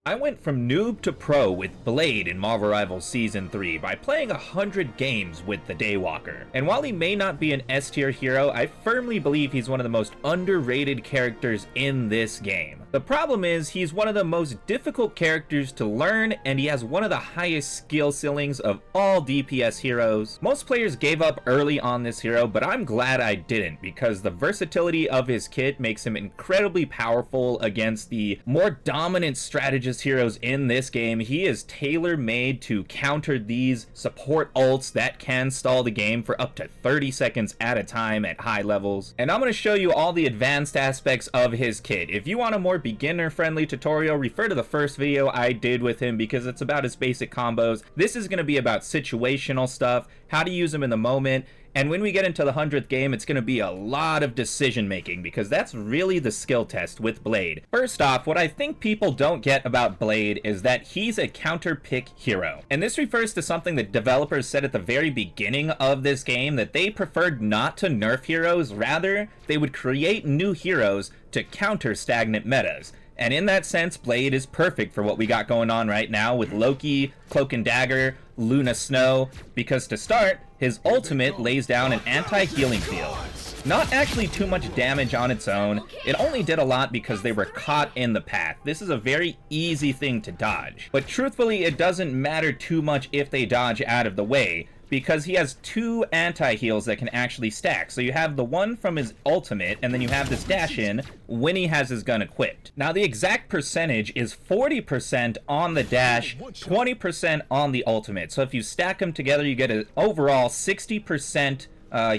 I went from noob to pro with Blade in Marvel Rivals Season 3 by playing 100 games with the Daywalker. And while he may not be an S tier hero, I firmly believe he's one of the most underrated characters in this game. The problem is, he's one of the most difficult characters to learn, and he has one of the highest skill ceilings of all DPS heroes. Most players gave up early on this hero, but I'm glad I didn't, because the versatility of his kit makes him incredibly powerful against the more dominant strategist heroes in this game. He is tailor-made to counter these support ults that can stall the game for up to 30 seconds at a time at high levels. And I'm going to show you all the advanced aspects of his kit. If you want a more beginner-friendly tutorial, refer to the first video I did with him because it's about his basic combos. This is going to be about situational stuff, how to use him in the moment, and when we get into the 100th game, it's going to be a lot of decision making because that's really the skill test with Blade. First off, what I think people don't get about Blade is that he's a counter pick hero. And this refers to something that developers said at the very beginning of this game, that they preferred not to nerf heroes, rather they would create new heroes to counter stagnant metas. And in that sense, Blade is perfect for what we got going on right now with Loki, Cloak and Dagger, Luna Snow, because to start, his ultimate lays down an anti-healing field. Not actually too much damage on its own, it only did a lot because they were caught in the path. This is a very easy thing to dodge. But truthfully, it doesn't matter too much if they dodge out of the way, because he has two anti-heals that can actually stack. So you have the one from his ultimate, and then you have this dash in when he has his gun equipped. Now the exact percentage is 40% on the dash, 20% on the ultimate. So if you stack them together, you get an overall 60%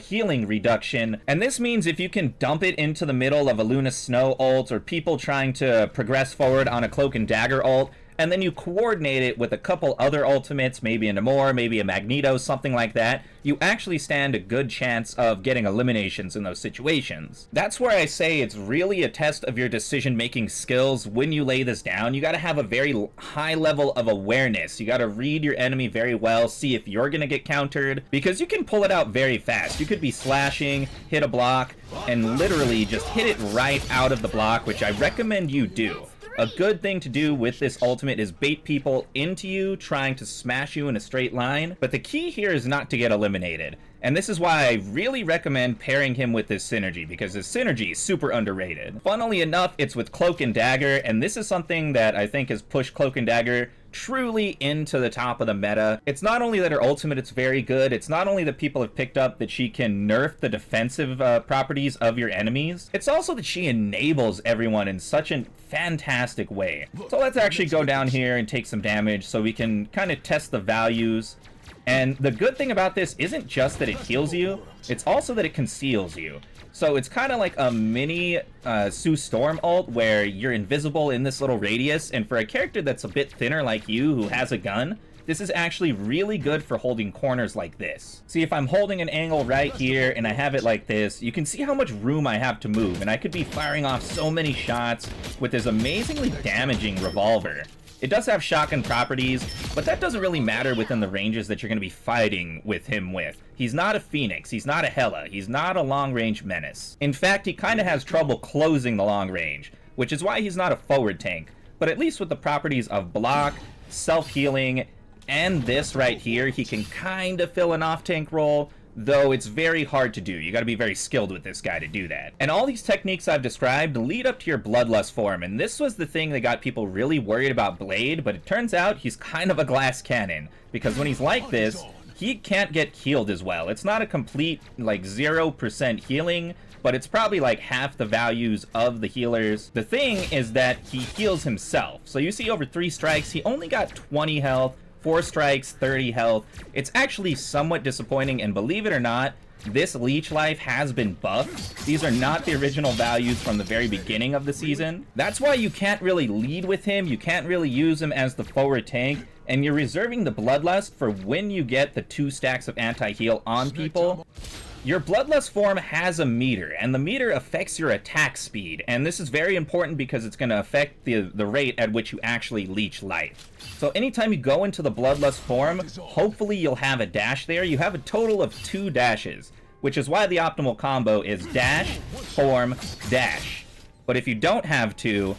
healing reduction. And this means if you can dump it into the middle of a Luna Snow ult, or people trying to progress forward on a Cloak and Dagger ult, and then you coordinate it with a couple other ultimates, maybe a Namor, maybe a Magneto, something like that, you actually stand a good chance of getting eliminations in those situations. That's where I say it's really a test of your decision-making skills when you lay this down. You gotta have a very high level of awareness. You gotta read your enemy very well, see if you're gonna get countered, because you can pull it out very fast. You could be slashing, hit a block, and literally just hit it right out of the block, which I recommend you do. A good thing to do with this ultimate is bait people into you, trying to smash you in a straight line. But the key here is not to get eliminated. And this is why I really recommend pairing him with this synergy, because his synergy is super underrated. Funnily enough, it's with Cloak and Dagger, and this is something that I think has pushed Cloak and Dagger truly into the top of the meta. It's not only that her ultimate is very good, it's not only that people have picked up that she can nerf the defensive properties of your enemies, it's also that she enables everyone in such a fantastic way. So let's actually go down here and take some damage so we can kind of test the values. And the good thing about this isn't just that it heals you, it's also that it conceals you. So it's kind of like a mini Sue Storm ult where you're invisible in this little radius, and for a character that's a bit thinner like you who has a gun, this is actually really good for holding corners like this. See, if I'm holding an angle right here and I have it like this, you can see how much room I have to move, and I could be firing off so many shots with this amazingly damaging revolver. It does have shotgun properties, but that doesn't really matter within the ranges that you're going to be fighting with him with. He's not a Phoenix, he's not a Hela, he's not a long-range menace. In fact, he kind of has trouble closing the long range, which is why he's not a forward tank. But at least with the properties of block, self-healing, and this right here, he can kind of fill an off-tank role, though it's very hard to do. You gotta be very skilled with this guy to do that. And all these techniques I've described lead up to your Bloodlust form, and this was the thing that got people really worried about Blade, but it turns out he's kind of a glass cannon, because when he's like this, he can't get healed as well. It's not a complete, like, 0% healing, but it's probably like half the values of the healers. The thing is that he heals himself. So you see over 3 strikes, he only got 20 health, 4 strikes, 30 health. It's actually somewhat disappointing, and believe it or not, this leech life has been buffed. These are not the original values from the very beginning of the season. That's why you can't really lead with him, you can't really use him as the forward tank, and you're reserving the Bloodlust for when you get the 2 stacks of anti-heal on people. Your Bloodlust form has a meter, and the meter affects your attack speed, and this is very important because it's going to affect the rate at which you actually leech life. So anytime you go into the Bloodlust form, hopefully you'll have a dash there. You have a total of 2 dashes, which is why the optimal combo is dash, form, dash. But if you don't have 2,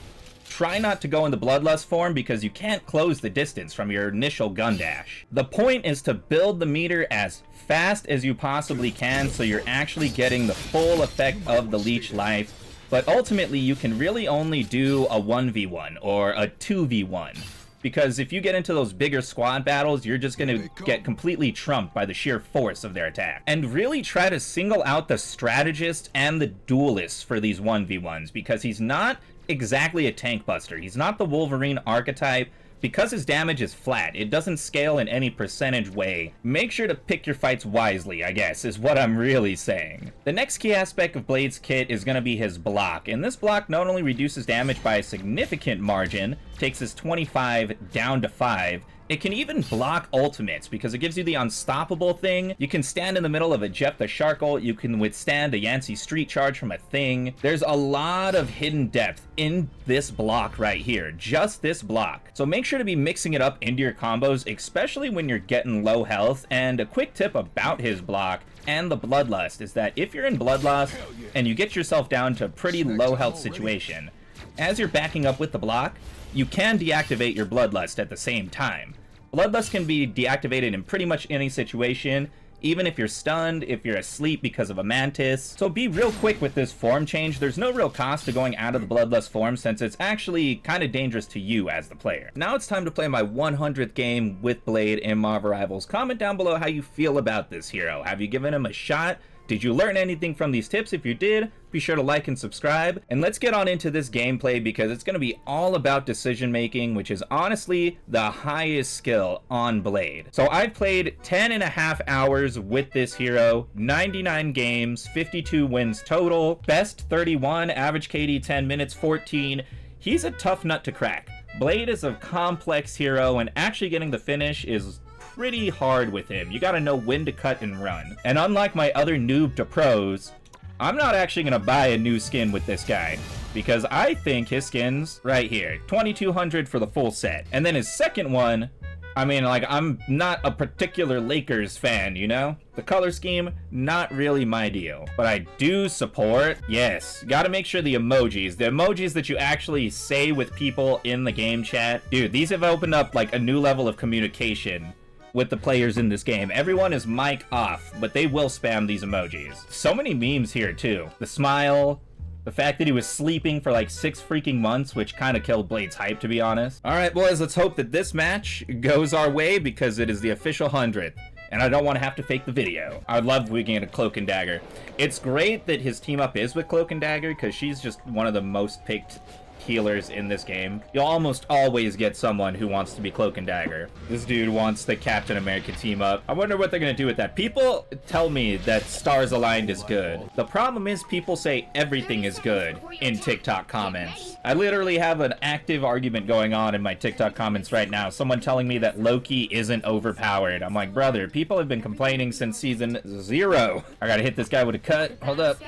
try not to go in the Bloodlust form because you can't close the distance from your initial gun dash. The point is to build the meter as fast as you possibly can so you're actually getting the full effect of the leech life, but ultimately you can really only do a 1v1 or a 2v1. Because if you get into those bigger squad battles, you're just going to get completely trumped by the sheer force of their attack. And really try to single out the strategist and the duelist for these 1v1s, because he's not exactly a tank buster. He's not the Wolverine archetype. Because his damage is flat, it doesn't scale in any percentage way. Make sure to pick your fights wisely, I guess, is what I'm really saying. The next key aspect of Blade's kit is going to be his block, and this block not only reduces damage by a significant margin, takes his 25 down to 5, it can even block ultimates because it gives you the unstoppable thing. You can stand in the middle of a Jeff the Sharkle. You can withstand a Yancey street charge from a thing. There's a lot of hidden depth in this block right here, just this block. So make sure to be mixing it up into your combos, especially when you're getting low health. And a quick tip about his block and the Bloodlust is that if you're in Bloodlust and you get yourself down to a pretty low health situation, as you're backing up with the block, you can deactivate your Bloodlust at the same time. Bloodlust can be deactivated in pretty much any situation, even if you're stunned, if you're asleep because of a mantis. So be real quick with this form change. There's no real cost to going out of the Bloodlust form since it's actually kind of dangerous to you as the player. Now it's time to play my 100th game with Blade in Marvel Rivals. Comment down below how you feel about this hero. Have you given him a shot? Did you learn anything from these tips? If you did, be sure to like and subscribe. And let's get on into this gameplay because it's going to be all about decision making, which is honestly the highest skill on Blade. So I've played 10.5 hours with this hero, 99 games, 52 wins total, best 31, average KD 10 minutes, 14. He's a tough nut to crack. Blade is a complex hero, and actually getting the finish is pretty hard with him. You gotta know when to cut and run. And unlike my other noob to pros, I'm not actually gonna buy a new skin with this guy because I think his skin's right here, 2200 for the full set. And then his second one, I mean, like, I'm not a particular Lakers fan, you know? The color scheme, not really my deal. But I do support, yes, gotta make sure the emojis that you actually say with people in the game chat, dude, these have opened up like a new level of communication with the players in this game. Everyone is mic off, but they will spam these emojis. So many memes here too. The smile, the fact that he was sleeping for like 6 freaking months, which kind of killed Blade's hype, to be honest. All right, boys, let's hope that this match goes our way because it is the official 100th. And I don't want to have to fake the video. I'd love if we can get a Cloak and Dagger. It's great that his team up is with Cloak and Dagger because she's just one of the most picked healers in this game. You'll almost always get someone who wants to be Cloak and Dagger. This dude wants the Captain America team up. I wonder what they're gonna do with that. People tell me that Stars Aligned is good. The problem is people say everything is good in TikTok comments. I literally have an active argument going on in my TikTok comments right now. Someone telling me that Loki isn't overpowered. I'm like, brother, people have been complaining since season 0. I gotta hit this guy with a cut. Hold up.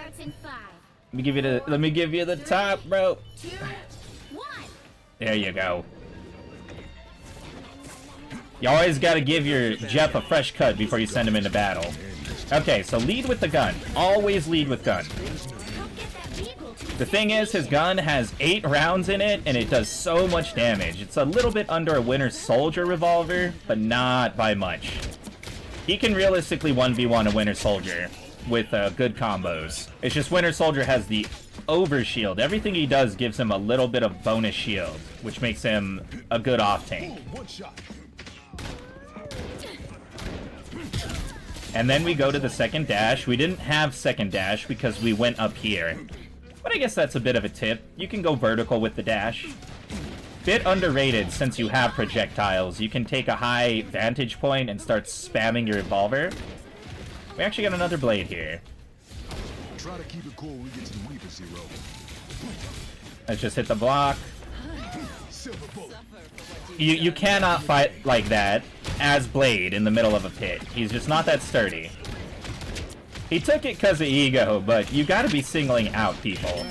Let me give you the top, bro. There you go. You always gotta give your Jeff a fresh cut before you send him into battle. Okay, so lead with the gun. Always lead with gun. The thing is, his gun has 8 rounds in it, and it does so much damage. It's a little bit under a Winter Soldier revolver, but not by much. He can realistically 1v1 a Winter Soldier with good combos. It's just Winter Soldier has the overshield. Everything he does gives him a little bit of bonus shield, which makes him a good off tank. And then we go to the second dash. We didn't have second dash because we went up here. But I guess that's a bit of a tip. You can go vertical with the dash. Bit underrated since you have projectiles. You can take a high vantage point and start spamming your revolver. We actually got another Blade here. Try to keep it cool when we get to the Reaper Zero. Let's just hit the block. You cannot fight like that as Blade in the middle of a pit. He's just not that sturdy. He took it because of ego, but you gotta be singling out people.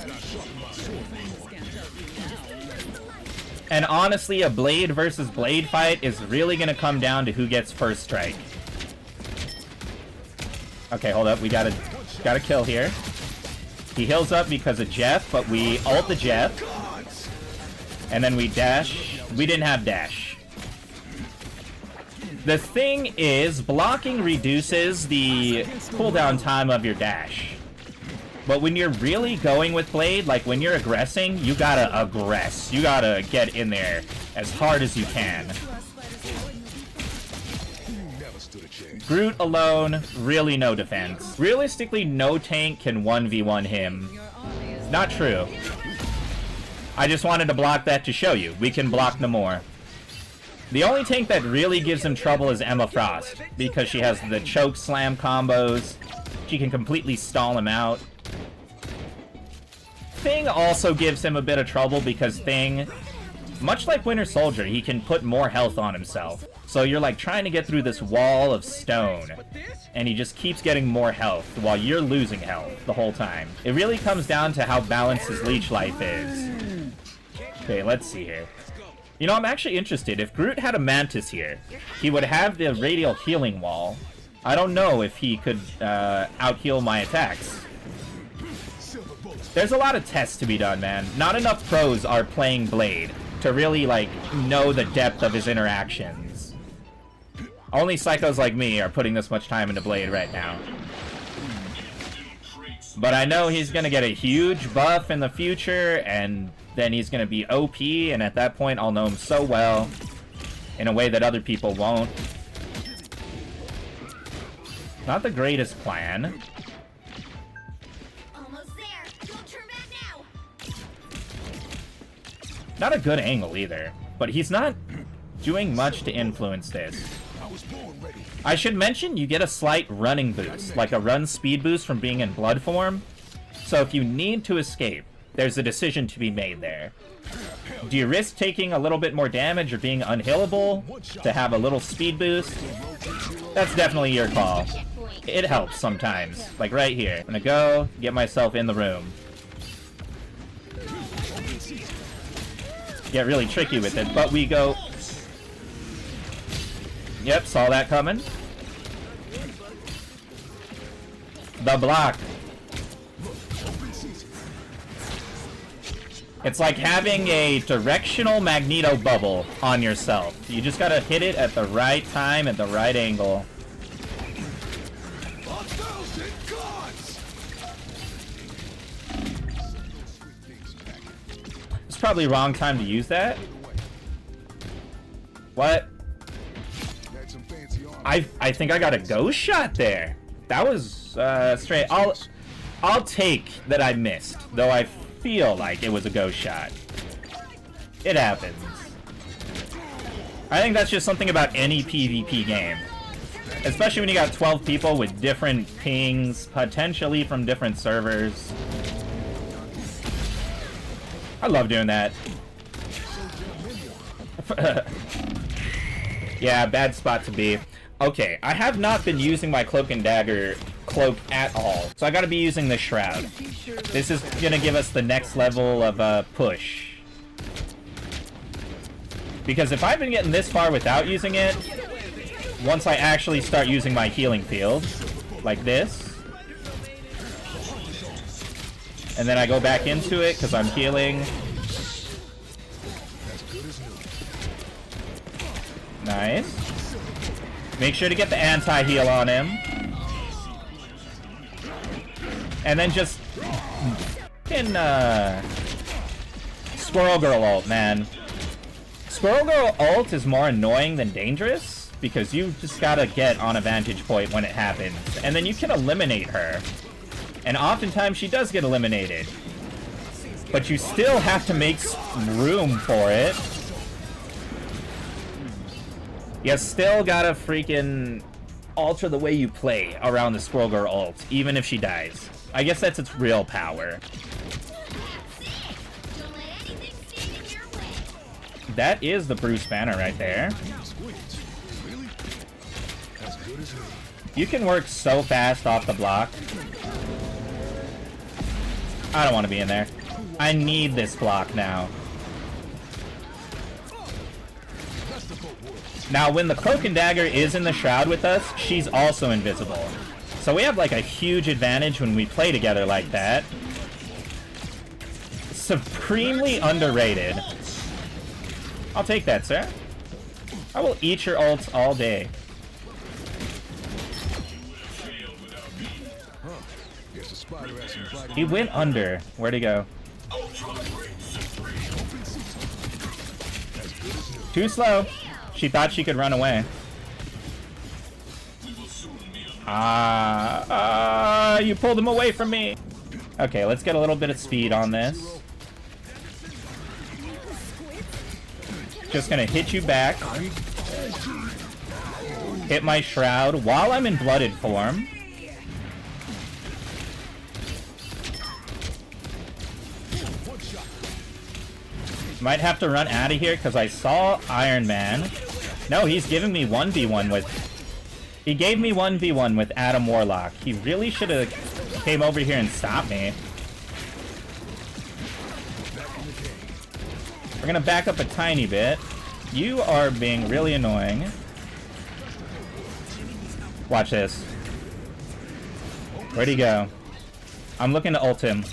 And honestly, a Blade versus Blade fight is really gonna come down to who gets first strike. Okay, hold up. We got a kill here. He heals up because of Jeff, but we ult the Jeff. And then we dash. We didn't have dash. The thing is, blocking reduces the cooldown time of your dash. But when you're really going with Blade, like when you're aggressing, you gotta aggress. You gotta get in there as hard as you can. Groot alone, really no defense. Realistically, no tank can 1v1 him. Not true. I just wanted to block that to show you. We can block Namor. The only tank that really gives him trouble is Emma Frost, because she has the choke slam combos. She can completely stall him out. Thing also gives him a bit of trouble because Thing, much like Winter Soldier, he can put more health on himself. So you're like trying to get through this wall of stone, and he just keeps getting more health while you're losing health the whole time. It really comes down to how balanced his leech life is. Okay, let's see here. You know, I'm actually interested. If Groot had a Mantis here, he would have the radial healing wall. I don't know if he could out-heal my attacks. There's a lot of tests to be done, man. Not enough pros are playing Blade to really, like, know the depth of his interactions. Only psychos like me are putting this much time into Blade right now. But I know he's gonna get a huge buff in the future, and then he's gonna be OP, and at that point I'll know him so well in a way that other people won't. Not the greatest plan. Almost there. Don't turn back now. Not a good angle either, but he's not doing much to influence this. I should mention you get a slight running boost, like a run speed boost from being in blood form. So if you need to escape, there's a decision to be made there. Do you risk taking a little bit more damage or being unhillable to have a little speed boost? That's definitely your call. It helps sometimes, like right here. I'm gonna go get myself in the room. Get really tricky with it, but we go... Yep, saw that coming. The block. It's like having a directional Magneto bubble on yourself. You just gotta hit it at the right time, at the right angle. It's probably wrong time to use that. What? I think I got a ghost shot there. That was straight. I'll take that I missed, though I feel like it was a ghost shot. It happens. I think that's just something about any PvP game. Especially when you got 12 people with different pings, potentially from different servers. I love doing that. Yeah, bad spot to be. Okay, I have not been using my cloak and dagger cloak at all, so I gotta be using the shroud. This is gonna give us the next level of push. Because if I've been getting this far without using it, once I actually start using my healing field, like this, and then I go back into it because I'm healing. Nice. Make sure to get the anti-heal on him. And then just... Squirrel Girl ult, man. Squirrel Girl ult is more annoying than dangerous, because you just gotta get on a vantage point when it happens. And then you can eliminate her. And oftentimes she does get eliminated. But you still have to make room for it. You still gotta freaking alter the way you play around the Squirrel Girl ult, even if she dies. I guess that's its real power. That is the Bruce Banner right there. You can work so fast off the block. I don't want to be in there. I need this block now. Now, when the Cloak and Dagger is in the Shroud with us, she's also invisible. So we have, like, a huge advantage when we play together like that. Supremely underrated. I'll take that, sir. I will eat your ults all day. Guess the spider has some bite. He went under. Where'd he go? Too slow. She thought she could run away. You pulled him away from me. Okay, let's get a little bit of speed on this. Just gonna hit you back. Hit my shroud while I'm in blooded form. Might have to run out of here because I saw Iron Man. No, he's giving me 1v1 with... He gave me 1v1 with Adam Warlock. He really should have came over here and stopped me. We're gonna back up a tiny bit. You are being really annoying. Watch this. Where'd he go? I'm looking to ult him.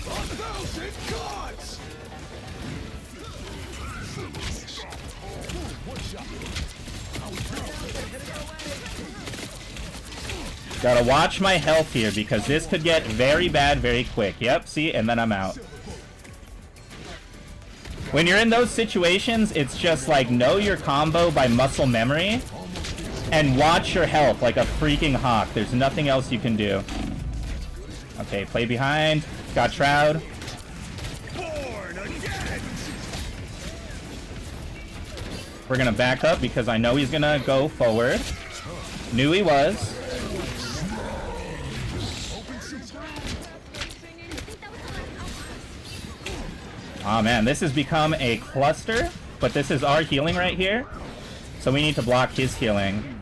Gotta watch my health here because this could get very bad very quick. Yep, see? And then I'm out. When you're in those situations, it's just like know your combo by muscle memory and watch your health like a freaking hawk. There's nothing else you can do. Okay, play behind. Got Shroud. We're gonna back up because I know he's gonna go forward. Knew he was. Oh man, this has become a cluster, but this is our healing right here. So we need to block his healing.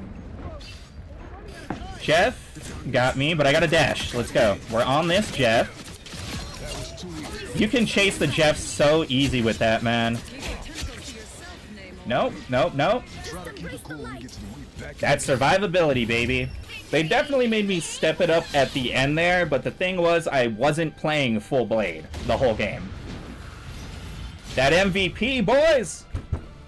Jeff got me, but I got a dash. Let's go. We're on this, Jeff. You can chase the Jeff so easy with that, man. Nope, nope, nope. That's survivability, baby. They definitely made me step it up at the end there, but the thing was I wasn't playing full Blade the whole game. That MVP, boys!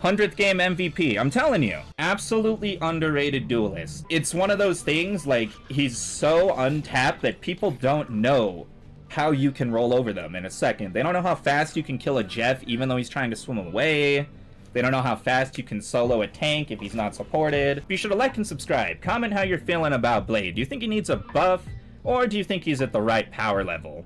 100th game MVP, I'm telling you. Absolutely underrated duelist. It's one of those things, like, he's so untapped that people don't know how you can roll over them in a second. They don't know how fast you can kill a Jeff even though he's trying to swim away. They don't know how fast you can solo a tank if he's not supported. Be sure to like and subscribe. Comment how you're feeling about Blade. Do you think he needs a buff? Or do you think he's at the right power level?